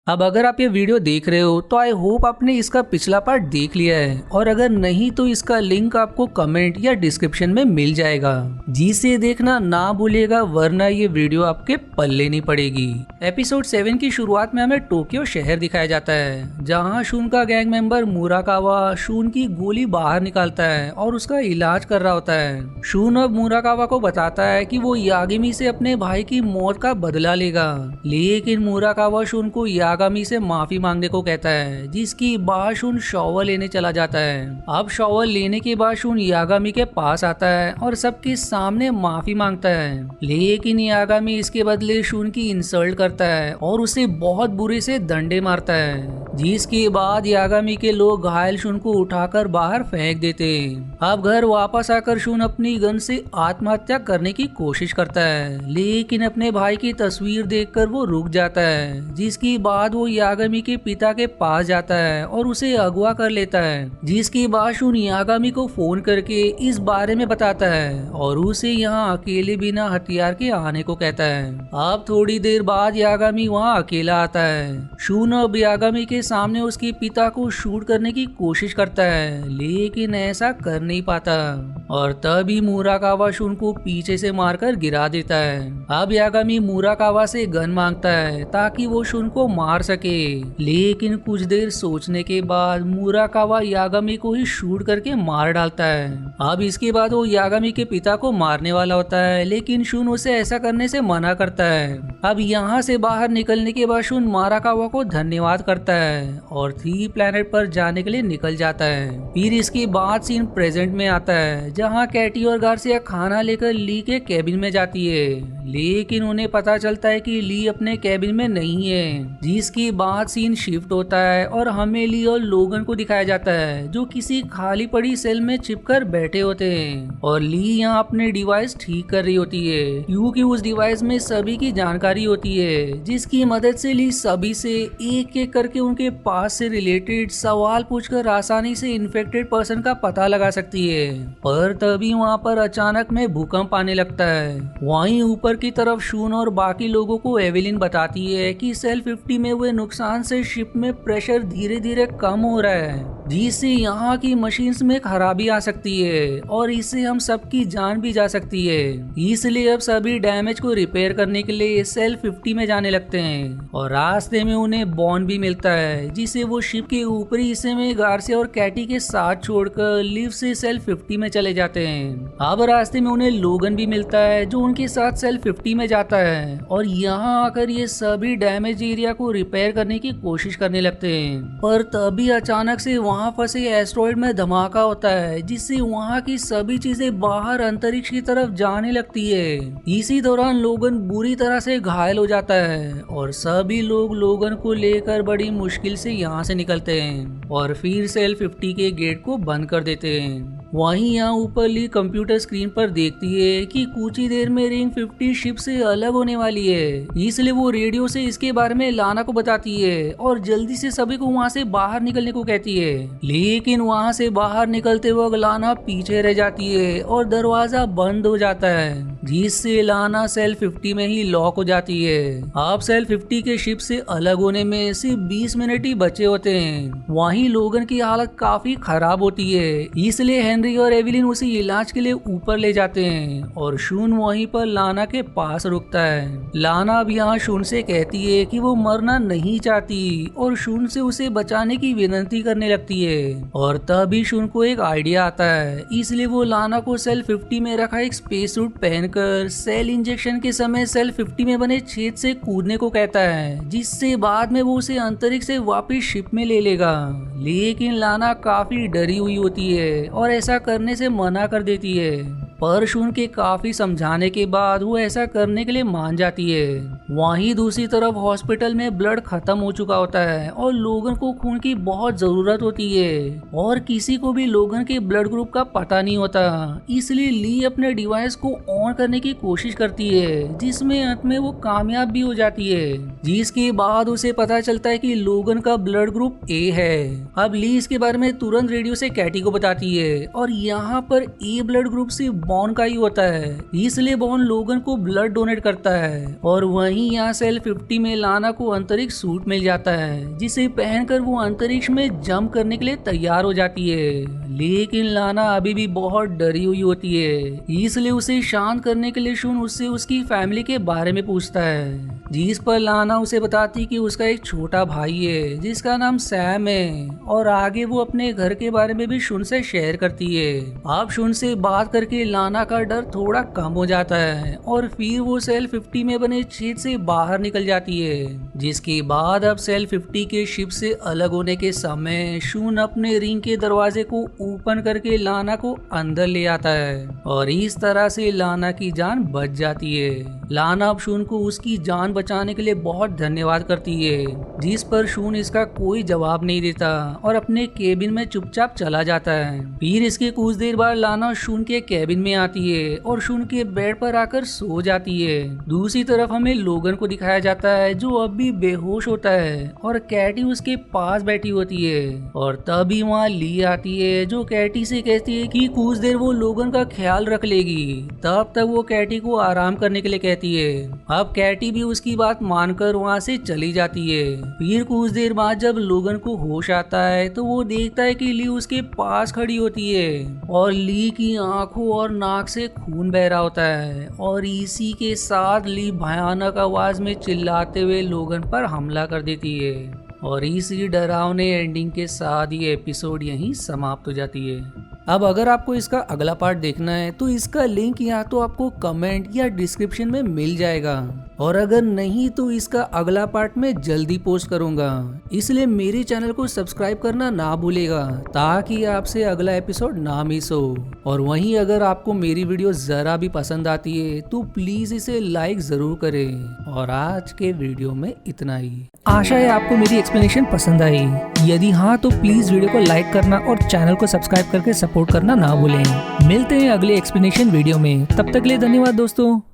अब अगर आप ये वीडियो देख रहे हो तो आई होप आपने इसका पिछला पार्ट देख लिया है, और अगर नहीं तो इसका लिंक आपको कमेंट या डिस्क्रिप्शन में मिल जाएगा, जिसे देखना ना भूलिएगा, वरना ये वीडियो आपके पल्ले नहीं पड़ेगी। एपिसोड 7 की शुरुआत में हमें टोक्यो शहर दिखाया जाता है, जहाँ शून का गैंग मेंबर मुराकावा शून की गोली बाहर निकालता है और उसका इलाज कर रहा होता है। शून अब मुराकावा को बताता है कि वो यागिमी से अपने भाई की मौत का बदला लेगा, लेकिन मुराकावा शून को यागामी से माफी मांगने को कहता है, जिसकी बाद शून शॉवर लेने चला जाता है। अब शॉवर लेने के बाद शून यागामी के पास आता है और सबके सामने माफी मांगता है, लेकिन यागामी इसके बदले शून की इंसल्ट करता है और उसे बहुत बुरे से डंडे मारता है, जिसके बाद यागामी के लोग घायल शून को उठाकर बाहर फेंक देते। अब घर वापस आकर शून अपनी गन से आत्महत्या करने की कोशिश करता है, लेकिन अपने भाई की तस्वीर देखकर वो रुक जाता है, जिसकी बाद वो यागामी के पिता के पास जाता है और उसे अगवा कर लेता है। जिसके बाद शून यागामी को फोन करके इस बारे में बताता है और उसे यहाँ अकेले बिना हथियार के आने को कहता है। अब थोड़ी देर बाद यागामी वहाँ अकेला आता है। शून अब यागामी के सामने उसके पिता को शूट करने की कोशिश करता है, लेकिन ऐसा कर नहीं पाता, और तभी मुराकावा शून को पीछे से मारकर गिरा देता है। अब यागामी मुराकावा से गन मांगता है ताकि वो शून को मार सके, लेकिन कुछ देर सोचने के बाद मुराकावा यागामी को ही शूट करके मार डालता है। अब इसके बाद वो यागामी के पिता को मारने वाला होता है, लेकिन शून उसे ऐसा करने से मना करता है। अब यहाँ से बाहर निकलने के बाद शून मुराकावा को धन्यवाद करता है और 3 प्लेनेट पर जाने के लिए निकल जाता है। फिर इसके बाद सीन प्रेजेंट में आता है, जहाँ कैटी और गार्सिया खाना लेकर ली के कैबिन में जाती है, लेकिन उन्हें पता चलता है कि ली अपने कैबिन में नहीं है। जिसके बाद सीन शिफ्ट होता है और हमें ली और लोगन को दिखाया जाता है, जो किसी खाली पड़ी सेल में छिपकर बैठे होते हैं, और ली यहाँ अपने डिवाइस ठीक कर रही होती है, क्योंकि उस डिवाइस में सभी की जानकारी होती है, जिसकी मदद से ली सभी से एक एक करके उनके पास से रिलेटेड सवाल पूछकर आसानी से इन्फेक्टेड पर्सन का पता लगा सकती है। पर तभी वहाँ पर अचानक में भूकंप आने लगता है। वहीं ऊपर की तरफ शून और बाकी लोगों को एवेलिन बताती है कि सेल 50 में हुए नुकसान से शिप में प्रेशर धीरे धीरे कम हो रहा है, जिससे यहाँ की मशीन्स में खराबी आ सकती है और इससे हम सबकी जान भी जा सकती है। इसलिए अब सभी डैमेज को रिपेयर करने के लिए सेल 50 में जाने लगते हैं, और रास्ते में उन्हें बॉन्ड भी मिलता है, जिसे वो शिप के ऊपरी हिस्से में गार्सिया और कैटी के साथ छोड़कर लिफ्ट से सेल 50 में चले जाते हैं। अब रास्ते में उन्हें लोगन भी मिलता है, जो उनके साथ सेल 50 में जाता है, और यहाँ आकर ये सभी डैमेज एरिया को रिपेयर करने की कोशिश करने लगते हैं। पर तभी अचानक से वहाँ फंसे एस्ट्रॉइड में धमाका होता है, जिससे वहाँ की सभी चीजें बाहर अंतरिक्ष की तरफ जाने लगती है। इसी दौरान लोगन बुरी तरह से घायल हो जाता है, और सभी लोग लोगन को लेकर बड़ी मुश्किल से यहाँ से निकलते हैं और फिर सेल 50 के गेट को बंद कर देते हैं। वहीं यहाँ ऊपर ली कंप्यूटर स्क्रीन पर देखती है कि कुछ ही देर में रिंग 50 शिप से अलग होने वाली है, इसलिए वो रेडियो से इसके बारे में लाना को बताती है और जल्दी से सभी को वहाँ से बाहर निकलने को कहती है। लेकिन वहाँ से बाहर निकलते वक्त लाना पीछे रह जाती है और दरवाजा बंद हो जाता है, जिससे लाना सेल 50 में ही लॉक हो जाती है। अब सेल 50 के शिप से अलग होने में सिर्फ 20 मिनट ही बचे होते हैं। वहीं लोगन की हालत काफी खराब होती है, इसलिए हेनरी और एवेलिन उसे इलाज के लिए ऊपर ले जाते हैं, और शून वहीं पर लाना के पास रुकता है। लाना अब यहाँ शून से कहती है कि वो मरना नहीं चाहती और शून से उसे बचाने की विनती करने लगती है, और तभी शून को एक आइडिया आता है, इसलिए वो लाना को सेल 50 में रखा एक स्पेस सूट पहनकर सेल इंजेक्शन के समय सेल 50 में बने छेद से कूदने को कहता है, जिससे बाद में वो उसे अंतरिक्ष से वापस शिप में ले लेगा। लेकिन लाना काफी डरी हुई होती है और ऐसा करने से मना कर देती है, पर शून के काफी समझाने के बाद वो ऐसा करने के लिए मान जाती है। वहीं दूसरी तरफ हॉस्पिटल में ब्लड खत्म हो चुका होता है और लोगन को खून की बहुत जरूरत होती है, और किसी को भी लोगन के ब्लड ग्रुप का पता नहीं होता, इसलिए ली अपने डिवाइस को ऑन करने की कोशिश करती है, जिसमें अंत में वो कामयाब भी हो जाती है। जिसके बाद उसे पता चलता है कि लोगन का ब्लड ग्रुप ए है। अब ली इसके बारे में तुरंत रेडियो से कैटी को बताती है, और यहाँ पर ए ब्लड ग्रुप से बॉन का ही होता है, इसलिए बॉन लोगन को ब्लड डोनेट करता है। और वहीं यहाँ सेल 50 में लाना को अंतरिक्ष सूट मिल जाता है, जिसे पहनकर वो अंतरिक्ष में जंप करने के लिए तैयार हो जाती है। लेकिन लाना अभी भी बहुत डरी हुई होती है, इसलिए उसे शांत करने के लिए शून उससे उसकी फैमिली के बारे में पूछता है, जिस पर लाना उसे बताती कि उसका एक छोटा भाई है जिसका नाम सैम है। और आगे वो अपने घर के बारे में भी शून से शेयर करती है। अब शून से बात करके लाना का डर थोड़ा कम हो जाता है और फिर वो सेल 50 में बने छेद से बाहर निकल जाती है। जिसके बाद अब सेल 50 के शिप से अलग होने के समय शून अपने रिंग के दरवाजे को ओपन करके लाना को अंदर ले आता है और इस तरह से लाना की जान बच जाती है। लाना अब शून को उसकी जान बचाने के लिए बहुत धन्यवाद करती है, जिस पर शून इसका कोई जवाब नहीं देता और अपने केबिन में चुपचाप चला जाता है। फिर इसके कुछ देर बाद लाना शून के केबिन में आती है और शून के बेड पर आकर सो जाती है। दूसरी तरफ हमें लोगन को दिखाया जाता है जो अब भी बेहोश होता है और कैटी उसके पास बैठी होती है। और तभी वहाँ ली आती है जो कैटी से कहती है कि कुछ देर वो लोगन का ख्याल रख लेगी। तब तक वो कैटी को आराम करने के लिए कहती है। अब कैटी भी उसकी बात मानकर वहाँ से चली जाती है। फिर कुछ देर बाद जब लोगन को होश आता है तो वो देखता है कि ली उसके पास खड़ी होती है और ली की आंखों और नाक से खून बह रहा होता है। और इसी के साथ ली भयानक आवाज में चिल्लाते हुए लोगन पर हमला कर देती है। और इसी डरावने एंडिंग के साथ ये एपिसोड यहीं समाप्त हो जाती है। अब अगर आपको इसका अगला पार्ट देखना है तो इसका लिंक या तो आपको कमेंट या डिस्क्रिप्शन में मिल जाएगा, और अगर नहीं तो इसका अगला पार्ट मैं जल्दी पोस्ट करूंगा। इसलिए मेरे चैनल को सब्सक्राइब करना ना भूलेगा ताकि आपसे अगला एपिसोड ना मिस हो। और वहीं अगर आपको मेरी वीडियो जरा भी पसंद आती है तो प्लीज इसे लाइक जरूर करें। और आज के वीडियो में इतना ही। आशा है आपको मेरी एक्सप्लेनेशन पसंद आई। यदि हाँ तो प्लीज वीडियो को लाइक करना और चैनल को सब्सक्राइब करके सपोर्ट करना ना भूलें। मिलते हैं अगले एक्सप्लेनेशन वीडियो में, तब तक के लिए धन्यवाद दोस्तों।